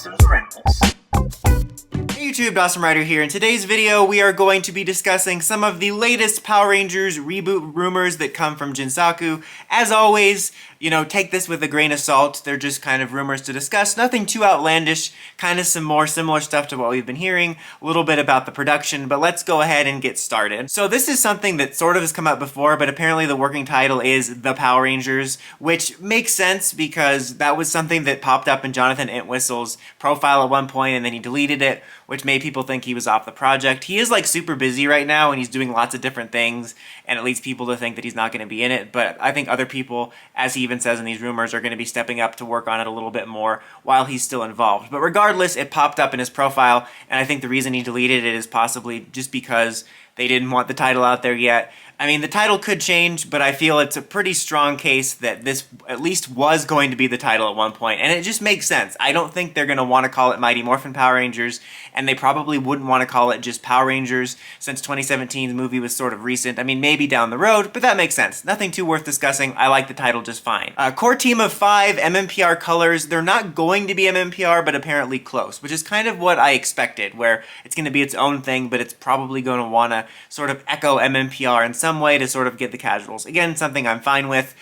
Dawson's Rambles. Hey YouTube, Dawson Rider here. In today's video, we are going to be discussing some of the latest Power Rangers reboot rumors that come from Jinsaku. As always, take this with a grain of salt. They're just kind of rumors to discuss. Nothing too outlandish, kind of some more similar stuff to what we've been hearing, a little bit about the production, but let's go ahead and get started. So this is something that sort of has come up before, but apparently the working title is The Power Rangers, which makes sense because that was something that popped up in Jonathan Entwistle's profile at one point, and then he deleted it, which made people think he was off the project. He is like super busy right now and he's doing lots of different things, and it leads people to think that he's not going to be in it, but I think other people, as he even says in these rumors, are going to be stepping up to work on it a little bit more while he's still involved. But regardless, it popped up in his profile, and I think the reason he deleted it is possibly just because they didn't want the title out there yet. I mean, the title could change, but I feel it's a pretty strong case that this at least was going to be the title at one point, and it just makes sense. I don't think they're going to want to call it Mighty Morphin Power Rangers, and they probably wouldn't want to call it just Power Rangers since 2017's movie was sort of recent. I mean, maybe down the road, but that makes sense. Nothing too worth discussing. I like the title just fine. Core team of 5, mmpr colors. They're not going to be mmpr, but apparently close, which is kind of what I expected, where it's going to be its own thing, but it's probably going to want to sort of echo mmpr in some way to sort of get the casuals. Again, something I'm fine with.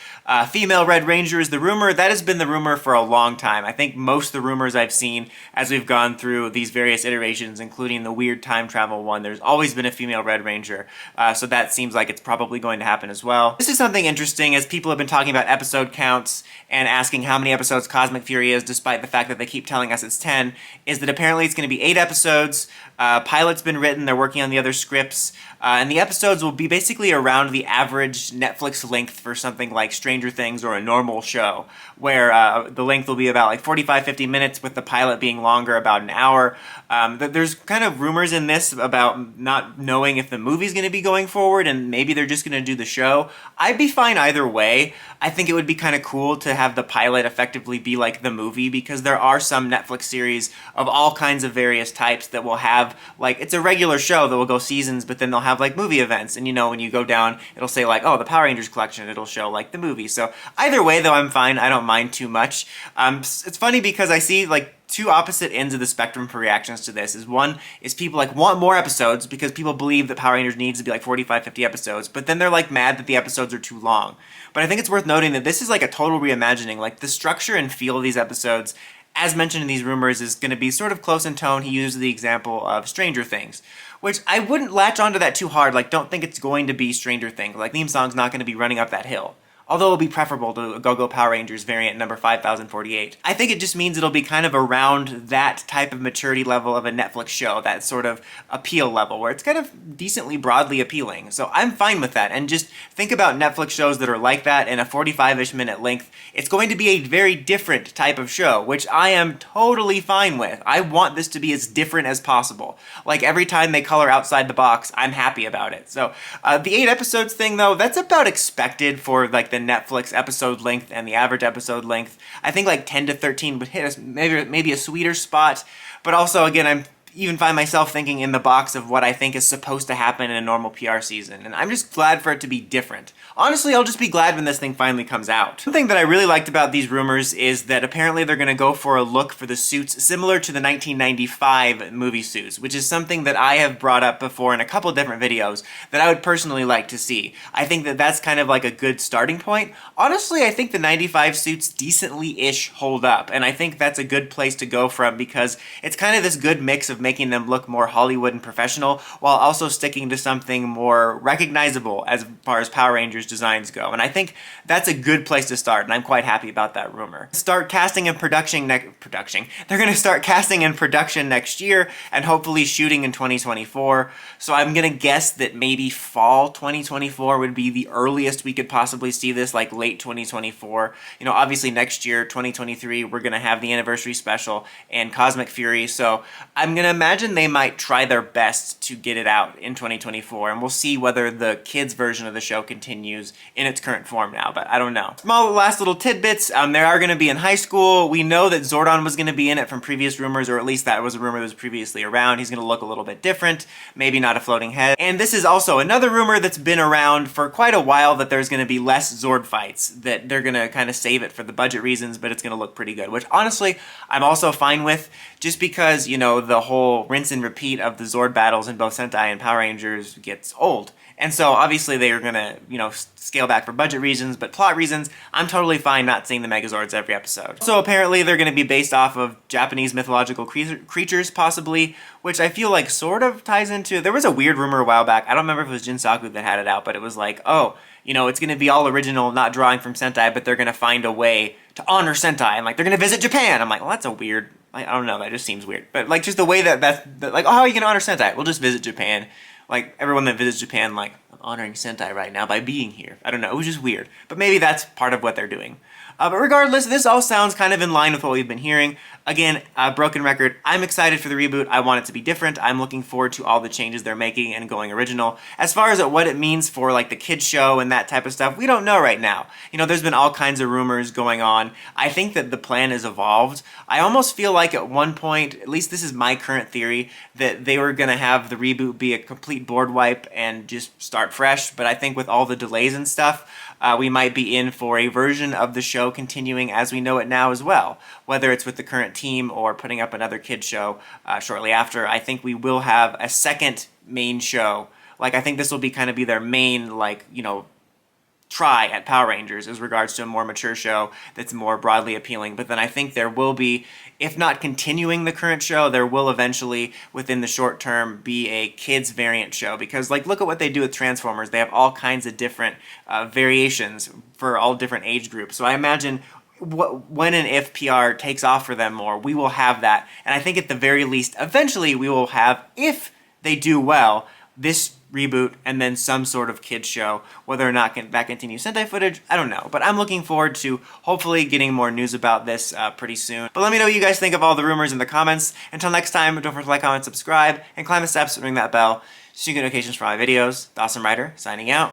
Female Red Ranger is the rumor. That has been the rumor for a long time. I think most of the rumors I've seen as we've gone through these various iterations, including the weird time travel one, there's always been a female Red Ranger. So that seems like it's probably going to happen as well. This is something interesting, as people have been talking about episode counts and asking how many episodes Cosmic Fury is, despite the fact that they keep telling us it's 10, is that apparently it's going to be 8 episodes. Pilot's been written, they're working on the other scripts, and the episodes will be basically around the average Netflix length for something like Stranger Things or a normal show, where the length will be about like 45-50 minutes, with the pilot being longer, about an hour. There's kind of rumors in this about not knowing if the movie's going to be going forward, and maybe they're just going to do the show. I'd be fine either way. I think it would be kind of cool to have the pilot effectively be like the movie, because there are some Netflix series of all kinds of various types that will have, like, it's a regular show that will go seasons, but then they'll have like movie events, and when you go down, it'll say like, oh, the Power Rangers collection, it'll show like the movie. So either way, though, I'm fine. I don't mind too much. It's funny because I see like two opposite ends of the spectrum for reactions to this. One is people like want more episodes because people believe that Power Rangers needs to be like 45-50 episodes, but then they're like mad that the episodes are too long. But I think it's worth noting that this is like a total reimagining. Like, the structure and feel of these episodes, as mentioned in these rumors, is going to be sort of close in tone. He used the example of Stranger Things, which I wouldn't latch onto that too hard. Like, don't think it's going to be Stranger Things. Like, theme song's not going to be running up that hill, although it'll be preferable to Go-Go Power Rangers variant number 5048. I think it just means it'll be kind of around that type of maturity level of a Netflix show, that sort of appeal level, where it's kind of decently broadly appealing. So I'm fine with that, and just think about Netflix shows that are like that in a 45-ish minute length. It's going to be a very different type of show, which I am totally fine with. I want this to be as different as possible. Like, every time they color outside the box, I'm happy about it. So the 8 episodes thing, though, that's about expected for like the Netflix episode length and the average episode length. I think like 10 to 13 would hit us maybe a sweeter spot, but also, again, I'm even find myself thinking in the box of what I think is supposed to happen in a normal PR season, and I'm just glad for it to be different. Honestly, I'll just be glad when this thing finally comes out. One thing that I really liked about these rumors is that apparently they're going to go for a look for the suits similar to the 1995 movie suits, which is something that I have brought up before in a couple different videos that I would personally like to see. I think that that's kind of like a good starting point. Honestly, I think the 95 suits decently-ish hold up, and I think that's a good place to go from, because it's kind of this good mix of making them look more Hollywood and professional while also sticking to something more recognizable as far as Power Rangers designs go. And I think that's a good place to start, and I'm quite happy about that rumor. Start casting and production. They're going to start casting and production next year, and hopefully shooting in 2024. So I'm going to guess that maybe fall 2024 would be the earliest we could possibly see this, like late 2024. Obviously next year, 2023, we're going to have the anniversary special and Cosmic Fury. So I'm going imagine they might try their best to get it out in 2024, and we'll see whether the kids version of the show continues in its current form now, but I don't know. Small last little tidbits, they are going to be in high school. We know that Zordon was going to be in it from previous rumors, or at least that was a rumor that was previously around. He's going to look a little bit different, maybe not a floating head. And this is also another rumor that's been around for quite a while, that there's going to be less Zord fights, that they're going to kind of save it for the budget reasons, but it's going to look pretty good, which honestly, I'm also fine with, just because, you know, the whole rinse and repeat of the Zord battles in both Sentai and Power Rangers gets old. And so obviously they are gonna, you know, scale back for budget reasons, but plot reasons, I'm totally fine not seeing the Megazords every episode. So apparently they're gonna be based off of Japanese mythological creatures, possibly, which I feel like sort of ties into, there was a weird rumor a while back, I don't remember if it was Jinsaku that had it out, but it was like, oh, you know, it's gonna be all original, not drawing from Sentai, but they're gonna find a way to honor Sentai, and like, they're gonna visit Japan. I'm like, well, that's a weird, I don't know, that just seems weird. But like, just the way that's like, oh, how are you gonna honor Sentai? We'll just visit Japan. Like, everyone that visits Japan, like, I'm honoring Sentai right now by being here. I don't know, it was just weird. But maybe that's part of what they're doing. But regardless, this all sounds kind of in line with what we've been hearing. Again, broken record, I'm excited for the reboot. I want it to be different. I'm looking forward to all the changes they're making and going original. As far as what it means for like the kids show and that type of stuff, we don't know right now. You know, there's been all kinds of rumors going on. I think that the plan has evolved. I almost feel like at one point, at least this is my current theory, that they were gonna have the reboot be a complete board wipe and just start fresh. But I think with all the delays and stuff, we might be in for a version of the show continuing as we know it now as well. Whether it's with the current team or putting up another kid show shortly after, I think we will have a second main show. Like, I think this will be kind of be their main, like, you know, try at Power Rangers as regards to a more mature show that's more broadly appealing. But then I think there will be, if not continuing the current show, there will eventually, within the short term, be a kids variant show. Because, like, look at what they do with Transformers. They have all kinds of different variations for all different age groups. So I imagine when and if PR takes off for them more, we will have that. And I think at the very least, eventually we will have, if they do well, this reboot and then some sort of kids show. Whether or not that continues Sentai footage, I don't know. But I'm looking forward to hopefully getting more news about this pretty soon. But let me know what you guys think of all the rumors in the comments. Until next time, don't forget to like, comment, subscribe, and climb the steps and ring that bell so you get notifications for my videos. The Awesome Writer, signing out.